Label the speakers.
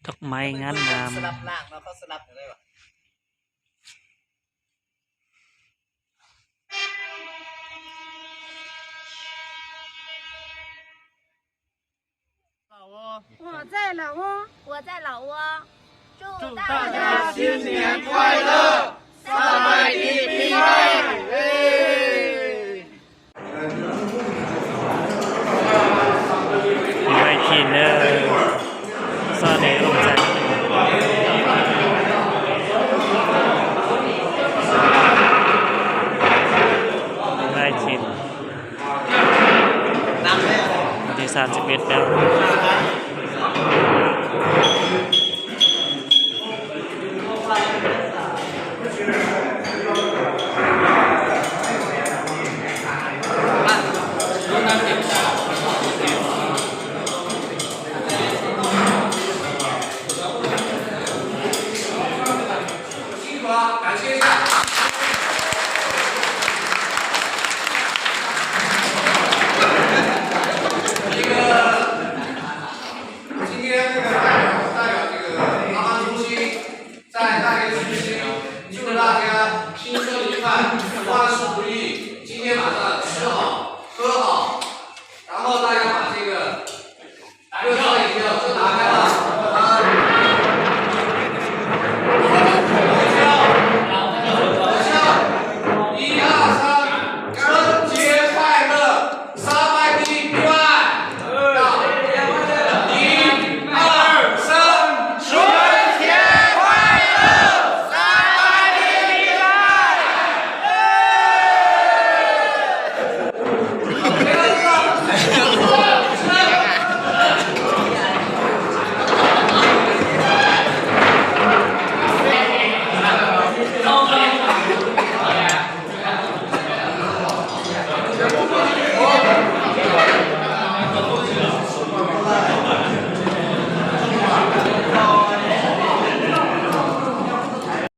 Speaker 1: ดอกไม้งามงาม
Speaker 2: สลับล่างแล้วเขาสลับอยู่เลยวะ老挝，
Speaker 3: 我在老挝，
Speaker 4: 我在老挝，祝
Speaker 2: 大家新年快乐，สบายดีปีใหม่เฮ้
Speaker 1: ปีใหม่ทีเนอร์ซาเนลงใจได้ทีวันที่31แล้ว
Speaker 2: 感谢一下。今天这个代表这个航航中心在大连举行，祝大家新春愉快，万事如意。今天晚上吃好喝好，然后大家把这个热闹饮料都打开了。